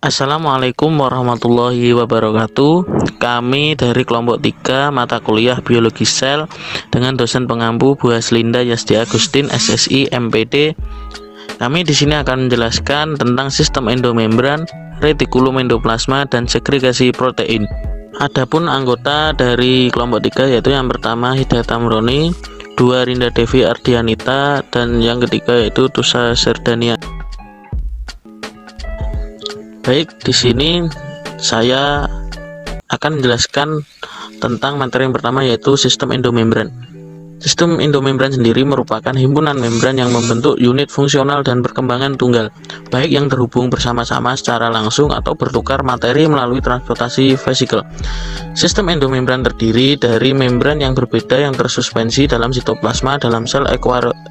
Assalamualaikum warahmatullahi wabarakatuh. Kami dari kelompok 3 mata kuliah biologi sel dengan dosen pengampu Bu Haslinda Yasdi Agustin SSI MPD. Kami di sini akan menjelaskan tentang sistem endomembran, retikulum endoplasma dan segregasi protein. Adapun anggota dari kelompok 3 yaitu yang pertama Hidayat Amroni, 2 Rinda Devi Ardianita, dan yang ketiga yaitu Tusa Serdania. Baik, di sini saya akan menjelaskan tentang materi yang pertama yaitu sistem endomembran. Sistem endomembran sendiri merupakan himpunan membran yang membentuk unit fungsional dan perkembangan tunggal, baik yang terhubung bersama-sama secara langsung atau bertukar materi melalui transportasi vesikel. Sistem endomembran terdiri dari membran yang berbeda yang tersuspensi dalam sitoplasma dalam sel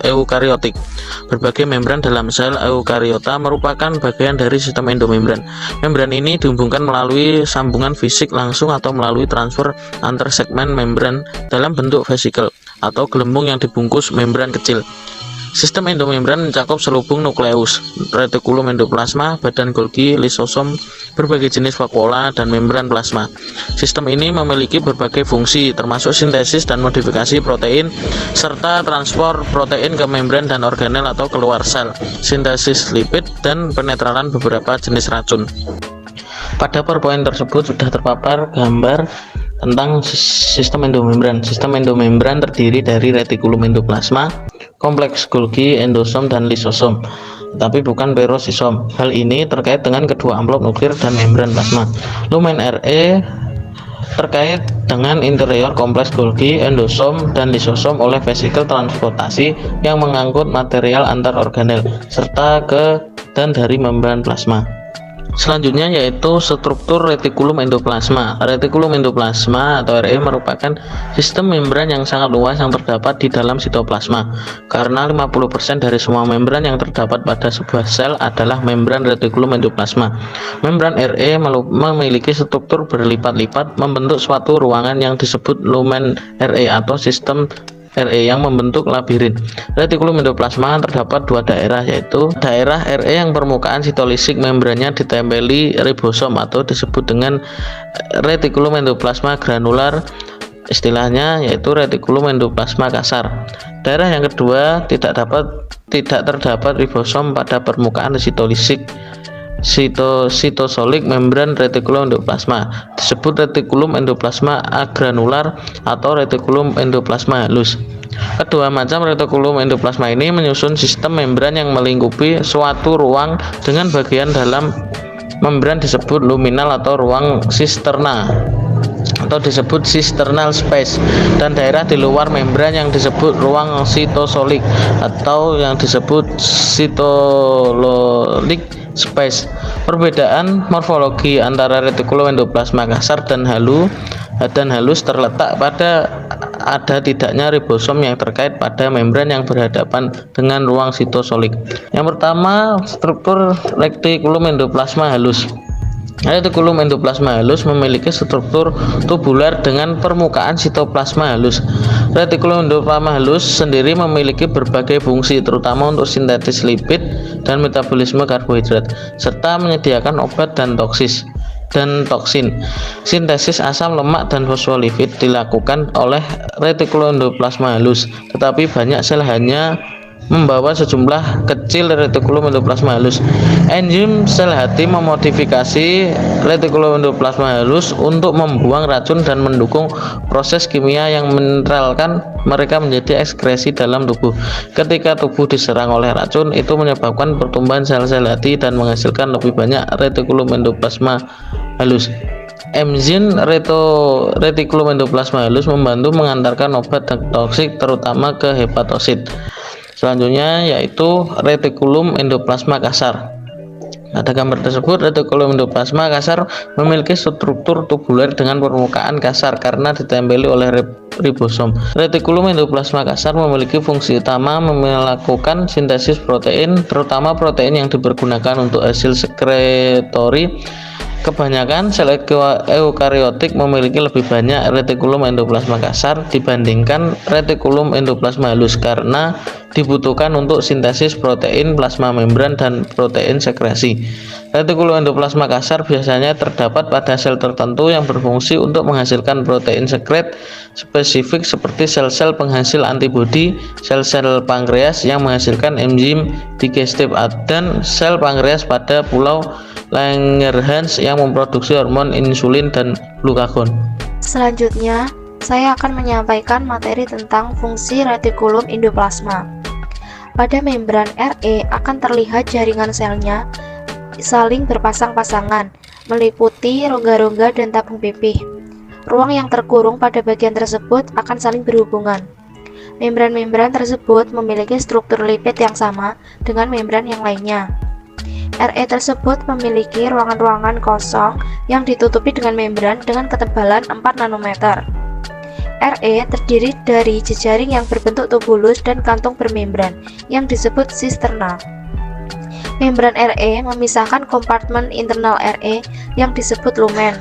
eukariotik. Berbagai membran dalam sel eukariota merupakan bagian dari sistem endomembran. Membran ini dihubungkan melalui sambungan fisik langsung atau melalui transfer antar segmen membran dalam bentuk vesikel atau gelembung yang dibungkus membran kecil. Sistem endomembran mencakup selubung nukleus, retikulum endoplasma, badan Golgi, lisosom, berbagai jenis vakuola, dan membran plasma. Sistem ini memiliki berbagai fungsi, termasuk sintesis dan modifikasi protein, serta transport protein ke membran dan organel atau keluar sel, sintesis lipid, dan penetralan beberapa jenis racun. Pada PowerPoint tersebut sudah terpapar gambar tentang sistem endomembran. Sistem endomembran terdiri dari retikulum endoplasma, kompleks Golgi, endosom, dan lisosom, tapi bukan peroxisom. Hal ini terkait dengan kedua amplop nuklir dan membran plasma. Lumen Re terkait dengan interior kompleks Golgi, endosom, dan lisosom oleh vesikel transportasi yang mengangkut material antar organel serta ke dan dari membran plasma. Selanjutnya yaitu struktur retikulum endoplasma. Retikulum endoplasma atau RE merupakan sistem membran yang sangat luas yang terdapat di dalam sitoplasma, karena 50% dari semua membran yang terdapat pada sebuah sel adalah membran retikulum endoplasma. Membran RE memiliki struktur berlipat-lipat membentuk suatu ruangan yang disebut lumen RE atau sistem RE yang membentuk labirin. Retikulum endoplasma terdapat dua daerah, yaitu daerah RE yang permukaan sitolisik membrannya ditempeli ribosom atau disebut dengan retikulum endoplasma granular, istilahnya yaitu retikulum endoplasma kasar. Daerah yang kedua tidak terdapat ribosom pada permukaan sitolisik sitosolik membran retikulum endoplasma, disebut retikulum endoplasma agranular atau retikulum endoplasma halus. Kedua macam retikulum endoplasma ini menyusun sistem membran yang melingkupi suatu ruang dengan bagian dalam membran disebut luminal atau ruang sisterna atau disebut cisternal space, dan daerah di luar membran yang disebut ruang sitosolik atau yang disebut cytololik space. Perbedaan morfologi antara retikulum endoplasma kasar dan halus terletak pada ada tidaknya ribosom yang terkait pada membran yang berhadapan dengan ruang sitosolik. Yang pertama, struktur retikulum endoplasma halus. Retikulum endoplasma halus memiliki struktur tubular dengan permukaan sitoplasma halus. Retikulum endoplasma halus sendiri memiliki berbagai fungsi, terutama untuk sintesis lipid dan metabolisme karbohidrat, serta menyediakan obat dan toksin. Sintesis asam lemak dan fosfolipid dilakukan oleh retikulum endoplasma halus, tetapi banyak sel hanya membawa sejumlah kecil retikulum endoplasma halus. Enzim sel hati memodifikasi retikulum endoplasma halus untuk membuang racun dan mendukung proses kimia yang menetralkan mereka menjadi ekskresi dalam tubuh. Ketika tubuh diserang oleh racun, itu menyebabkan pertumbuhan sel-sel hati dan menghasilkan lebih banyak retikulum endoplasma halus. Enzim retikulum endoplasma halus membantu mengantarkan obat dan toksik terutama ke hepatosit. Selanjutnya yaitu retikulum endoplasma kasar. Pada gambar tersebut, retikulum endoplasma kasar memiliki struktur tubular dengan permukaan kasar karena ditempeli oleh ribosom. Retikulum endoplasma kasar memiliki fungsi utama melakukan sintesis protein, terutama protein yang dipergunakan untuk hasil sekretori. Kebanyakan sel eukariotik memiliki lebih banyak retikulum endoplasma kasar dibandingkan retikulum endoplasma halus karena dibutuhkan untuk sintesis protein plasma membran dan protein sekresi. Retikulum endoplasma kasar biasanya terdapat pada sel tertentu yang berfungsi untuk menghasilkan protein sekret spesifik seperti sel-sel penghasil antibodi, sel-sel pankreas yang menghasilkan enzim digestif, dan sel pankreas pada pulau Langerhans yang memproduksi hormon insulin dan glukagon. Selanjutnya, saya akan menyampaikan materi tentang fungsi retikulum endoplasma. Pada membran RE akan terlihat jaringan selnya saling berpasang-pasangan, meliputi rongga-rongga dan tabung pipih. Ruang yang terkurung pada bagian tersebut akan saling berhubungan. Membran-membran tersebut memiliki struktur lipid yang sama dengan membran yang lainnya. RE tersebut memiliki ruangan-ruangan kosong yang ditutupi dengan membran dengan ketebalan 4 nanometer. RE terdiri dari jejaring yang berbentuk tubulus dan kantung bermembran yang disebut sisterna. Membran RE memisahkan kompartemen internal RE yang disebut lumen.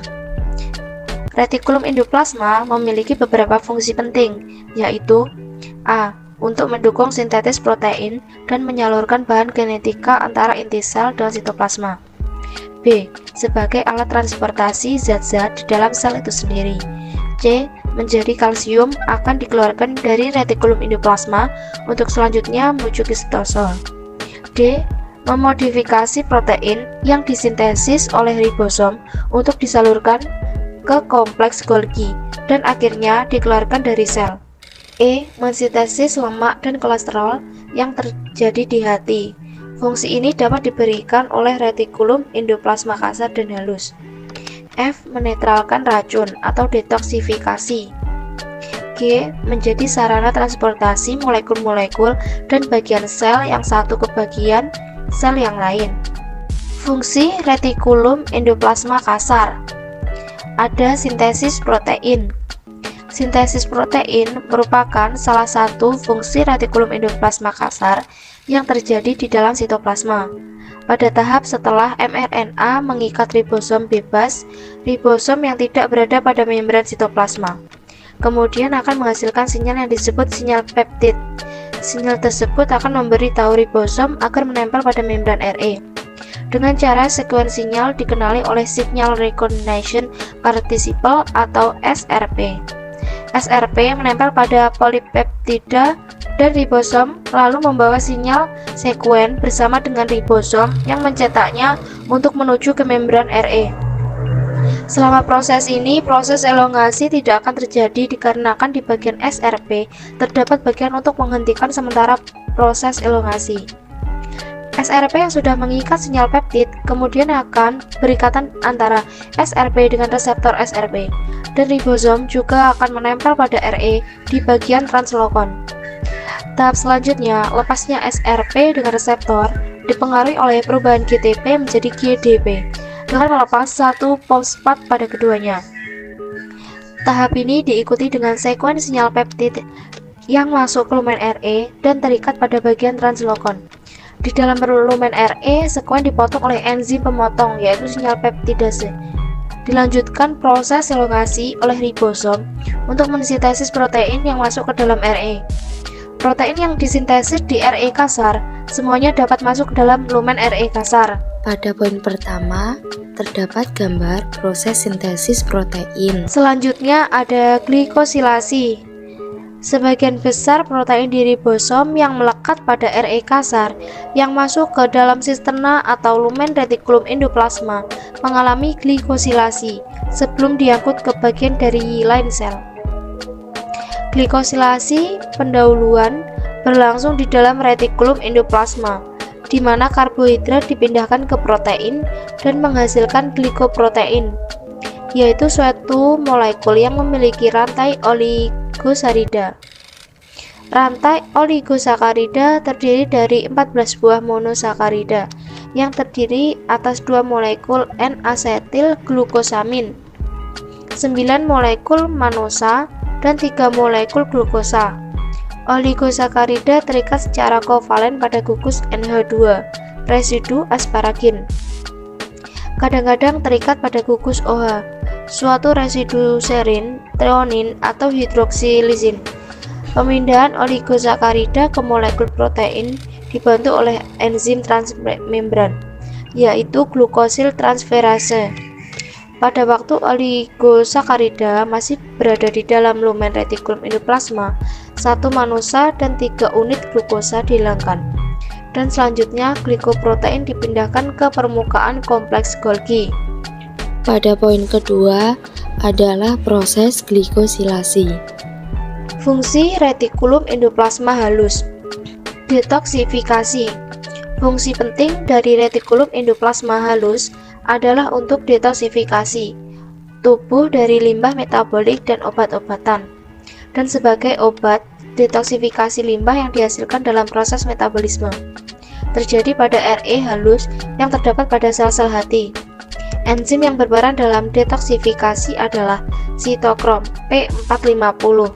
Retikulum endoplasma memiliki beberapa fungsi penting, yaitu A. Untuk mendukung sintetis protein dan menyalurkan bahan genetika antara inti sel dan sitoplasma. B. Sebagai alat transportasi zat-zat di dalam sel itu sendiri. C. Menjadi kalsium akan dikeluarkan dari retikulum endoplasma untuk selanjutnya menuju ke sitosol. D. Memodifikasi protein yang disintesis oleh ribosom untuk disalurkan ke kompleks Golgi dan akhirnya dikeluarkan dari sel. E. Mensintesis lemak dan kolesterol yang terjadi di hati. Fungsi ini dapat diberikan oleh retikulum endoplasma kasar dan halus. F. Menetralkan racun atau detoksifikasi. G. Menjadi sarana transportasi molekul-molekul dan bagian sel yang satu ke bagian sel yang lain. Fungsi retikulum endoplasma kasar. Ada sintesis protein. Sintesis protein merupakan salah satu fungsi retikulum endoplasma kasar yang terjadi di dalam sitoplasma. Pada tahap setelah mRNA mengikat ribosom bebas, ribosom yang tidak berada pada membran sitoplasma kemudian akan menghasilkan sinyal yang disebut sinyal peptid. Sinyal tersebut akan memberi tahu ribosom agar menempel pada membran RE. Dengan cara sekuens sinyal dikenali oleh Signal Recognition Participle atau SRP. SRP menempel pada polipeptida dan ribosom lalu membawa sinyal sekuen bersama dengan ribosom yang mencetaknya untuk menuju ke membran RE. Selama proses ini, proses elongasi tidak akan terjadi dikarenakan di bagian SRP terdapat bagian untuk menghentikan sementara proses elongasi. SRP yang sudah mengikat sinyal peptid kemudian akan berikatan antara SRP dengan reseptor SRP, dan ribosom juga akan menempel pada RE di bagian translokon. Tahap selanjutnya, lepasnya SRP dengan reseptor dipengaruhi oleh perubahan GTP menjadi GDP dengan melepas satu fosfat pada keduanya. Tahap ini diikuti dengan sekuens sinyal peptid yang masuk ke lumen RE dan terikat pada bagian translokon. Di dalam lumen RE, sekuen dipotong oleh enzim pemotong yaitu sinyal peptidase. Dilanjutkan proses elongasi oleh ribosom untuk mensintesis protein yang masuk ke dalam RE. Protein yang disintesis di RE kasar semuanya dapat masuk ke dalam lumen RE kasar. Pada poin pertama, terdapat gambar proses sintesis protein. Selanjutnya ada glikosilasi. Sebagian besar protein di ribosom yang melekat pada RE kasar yang masuk ke dalam sisterna atau lumen retikulum endoplasma mengalami glikosilasi sebelum diangkut ke bagian dari lain sel. Glikosilasi pendahuluan berlangsung di dalam retikulum endoplasma, di mana karbohidrat dipindahkan ke protein dan menghasilkan glikoprotein, yaitu suatu molekul yang memiliki rantai oligosarida. Rantai oligosakarida terdiri dari 14 buah monosakarida yang terdiri atas 2 molekul N-asetil glukosamin, 9 molekul manosa, dan 3 molekul glukosa. Oligosakarida terikat secara kovalen pada gugus NH2, residu asparagin. Kadang-kadang terikat pada gugus OH, suatu residu serin, treonin, atau hidroksilisin. Pemindahan oligosakarida ke molekul protein dibantu oleh enzim transmembran, yaitu glukosil transferase. Pada waktu oligosakarida masih berada di dalam lumen retikulum endoplasma, 1 manosa dan 3 unit glukosa dihilangkan. Dan selanjutnya glikoprotein dipindahkan ke permukaan kompleks Golgi. Pada poin kedua adalah proses glikosilasi. Fungsi retikulum endoplasma halus. Detoksifikasi. Fungsi penting dari retikulum endoplasma halus adalah untuk detoksifikasi tubuh dari limbah metabolik dan obat-obatan. Dan sebagai obat, detoksifikasi limbah yang dihasilkan dalam proses metabolisme terjadi pada RE halus yang terdapat pada sel-sel hati. Enzim yang berperan dalam detoksifikasi adalah sitokrom P450.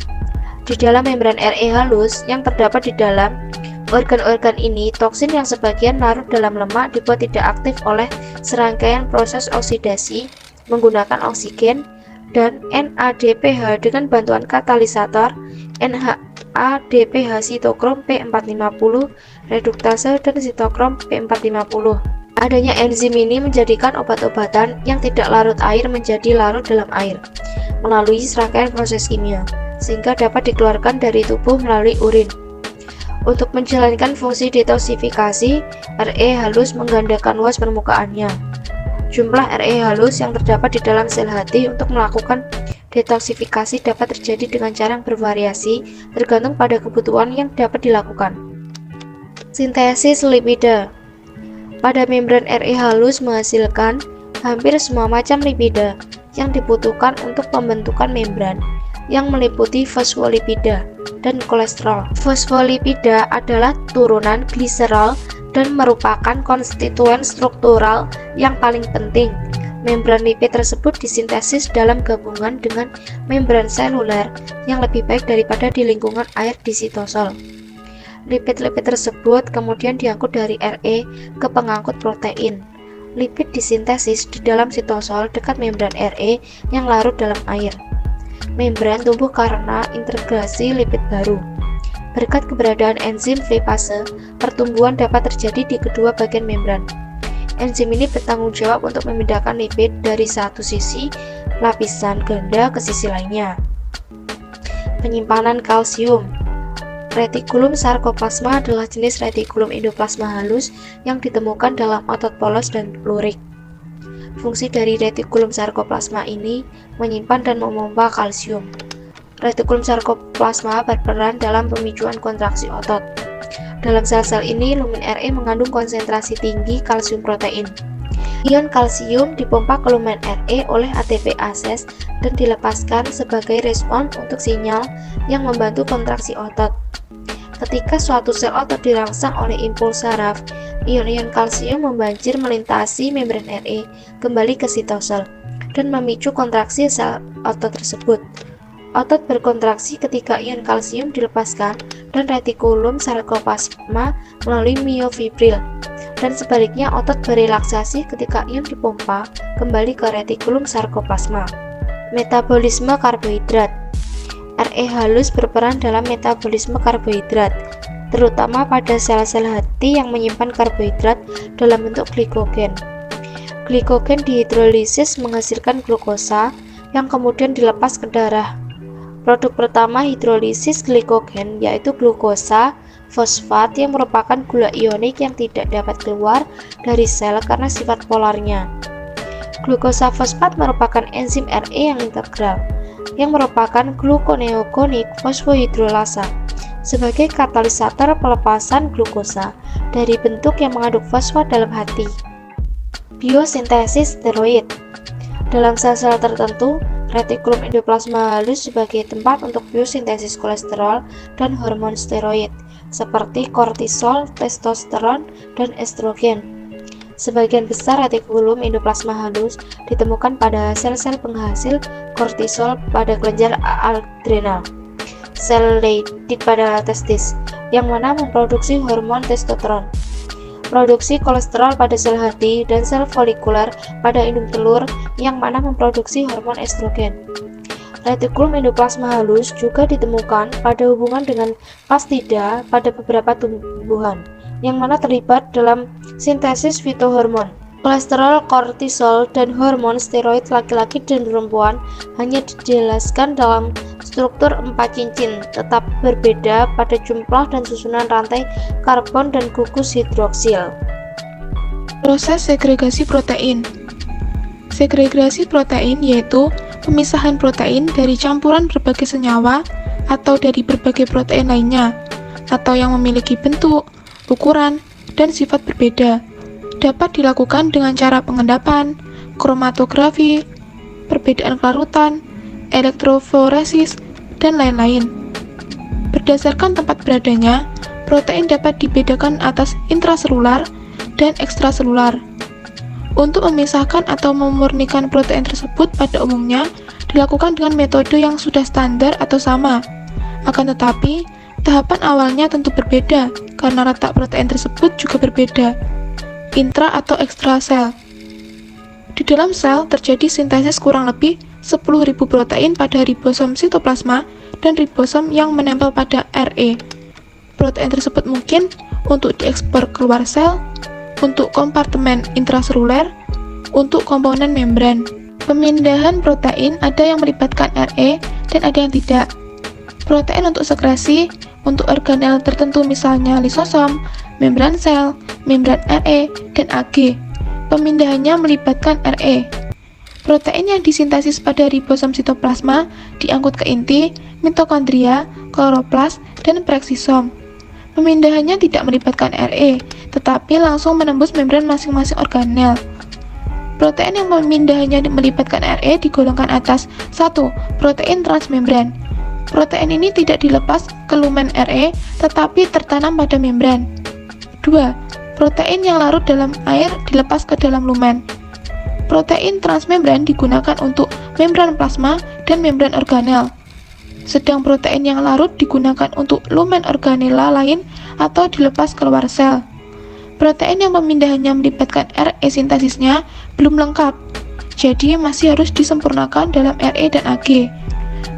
Di dalam membran RE halus yang terdapat di dalam organ-organ ini, toksin yang sebagian larut dalam lemak dibuat tidak aktif oleh serangkaian proses oksidasi menggunakan oksigen dan NADPH dengan bantuan katalisator NADPH sitokrom P450, reduktase dan sitokrom P450. Adanya enzim ini menjadikan obat-obatan yang tidak larut air menjadi larut dalam air melalui serangkaian proses kimia, sehingga dapat dikeluarkan dari tubuh melalui urin. Untuk menjalankan fungsi detoksifikasi, RE halus menggandakan luas permukaannya. Jumlah RE halus yang terdapat di dalam sel hati untuk melakukan detoksifikasi dapat terjadi dengan cara yang bervariasi tergantung pada kebutuhan yang dapat dilakukan. Sintesis lipida. Pada membran RE halus menghasilkan hampir semua macam lipida yang dibutuhkan untuk pembentukan membran, yang meliputi fosfolipida dan kolesterol. Fosfolipida adalah turunan gliserol dan merupakan konstituen struktural yang paling penting. Membran lipid tersebut disintesis dalam gabungan dengan membran seluler yang lebih baik daripada di lingkungan air di sitosol. Lipid-lipid tersebut kemudian diangkut dari RE ke pengangkut protein. Lipid disintesis di dalam sitosol dekat membran RE yang larut dalam air. Membran tumbuh karena integrasi lipid baru. Berkat keberadaan enzim lipase, pertumbuhan dapat terjadi di kedua bagian membran. Enzim ini bertanggung jawab untuk memindahkan lipid dari satu sisi lapisan ganda ke sisi lainnya. Penyimpanan kalsium. Retikulum sarkoplasma adalah jenis retikulum endoplasma halus yang ditemukan dalam otot polos dan lurik. Fungsi dari retikulum sarkoplasma ini menyimpan dan memompa kalsium. Retikulum sarkoplasma berperan dalam pemicuan kontraksi otot. Dalam sel-sel ini, lumen RE mengandung konsentrasi tinggi kalsium protein. Ion kalsium dipompa ke lumen RE oleh ATP-ases dan dilepaskan sebagai respon untuk sinyal yang membantu kontraksi otot. Ketika suatu sel otot dirangsang oleh impuls saraf, ion-ion kalsium membanjir melintasi membran RE kembali ke sitosol dan memicu kontraksi sel otot tersebut. Otot berkontraksi ketika ion kalsium dilepaskan dan retikulum sarkoplasma melalui myofibril, dan sebaliknya otot berelaksasi ketika ion dipompa kembali ke retikulum sarkoplasma. Metabolisme karbohidrat. RE halus berperan dalam metabolisme karbohidrat, terutama pada sel-sel hati yang menyimpan karbohidrat dalam bentuk glikogen. Glikogen dihidrolisis menghasilkan glukosa yang kemudian dilepas ke darah. Produk pertama hidrolisis glikogen yaitu glukosa fosfat yang merupakan gula ionik yang tidak dapat keluar dari sel karena sifat polarnya. Glukosa fosfat merupakan enzim RE yang integral, yang merupakan gluconeogenik fosfohidrolasa sebagai katalisator pelepasan glukosa dari bentuk yang mengandung fosfat dalam hati. Biosintesis steroid. Dalam sel-sel tertentu, retikulum endoplasma halus sebagai tempat untuk biosintesis kolesterol dan hormon steroid seperti kortisol, testosteron, dan estrogen. Sebagian besar retikulum endoplasma halus ditemukan pada sel-sel penghasil kortisol pada kelenjar adrenal, sel Leydig pada testis, yang mana memproduksi hormon testosteron, produksi kolesterol pada sel hati, dan sel folikuler pada indung telur, yang mana memproduksi hormon estrogen. retikulum endoplasma halus juga ditemukan pada hubungan dengan pastida pada beberapa tumbuhan, yang mana terlibat dalam sintesis fitohormon. Kolesterol, kortisol, dan hormon steroid laki-laki dan perempuan hanya dijelaskan dalam struktur 4 cincin, tetap berbeda pada jumlah dan susunan rantai karbon dan gugus hidroksil. Proses segregasi protein. Segregasi protein yaitu pemisahan protein dari campuran berbagai senyawa atau dari berbagai protein lainnya, atau yang memiliki bentuk, ukuran, dan sifat berbeda. Dapat dilakukan dengan cara pengendapan, kromatografi, perbedaan kelarutan, elektroforesis, dan lain-lain. Berdasarkan tempat beradanya, protein dapat dibedakan atas intraselular dan ekstraselular. Untuk memisahkan atau memurnikan protein tersebut pada umumnya dilakukan dengan metode yang sudah standar atau sama. Akan tetapi, tahapan awalnya tentu berbeda karena letak protein tersebut juga berbeda. Intra atau ekstra sel. Di dalam sel terjadi sintesis kurang lebih 10.000 protein pada ribosom sitoplasma dan ribosom yang menempel pada RE. Protein tersebut mungkin untuk diekspor keluar sel, untuk kompartemen intraseluler, untuk komponen membran. Pemindahan protein ada yang melibatkan RE dan ada yang tidak. Protein untuk sekresi, untuk organel tertentu misalnya lisosom, membran sel, membran RE, dan AG. Pemindahannya melibatkan RE. Protein yang disintesis pada ribosom sitoplasma diangkut ke inti, mitokondria, kloroplas, dan pereksisom. Pemindahannya tidak melibatkan RE, tetapi langsung menembus membran masing-masing organel. Protein yang pemindahannya melibatkan RE digolongkan atas 1. Protein transmembran. Protein ini tidak dilepas ke lumen RE, tetapi tertanam pada membran. 2. Protein yang larut dalam air dilepas ke dalam lumen. Protein transmembran digunakan untuk membran plasma dan membran organel. Sedang protein yang larut digunakan untuk lumen organela lain atau dilepas keluar sel. Protein yang pemindahannya melibatkan RE sintesisnya belum lengkap, jadi masih harus disempurnakan dalam RE dan AG.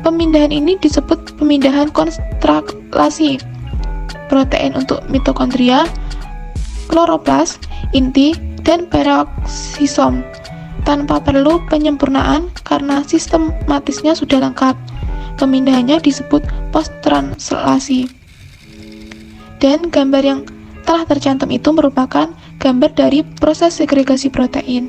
Pemindahan ini disebut pemindahan kontraklasi. Protein untuk mitokondria, kloroplas, inti, dan peroksisom tanpa perlu penyempurnaan karena sistematisnya sudah lengkap. Pemindahannya disebut posttranslasi. Dan gambar yang telah tercantum itu merupakan gambar dari proses segregasi protein.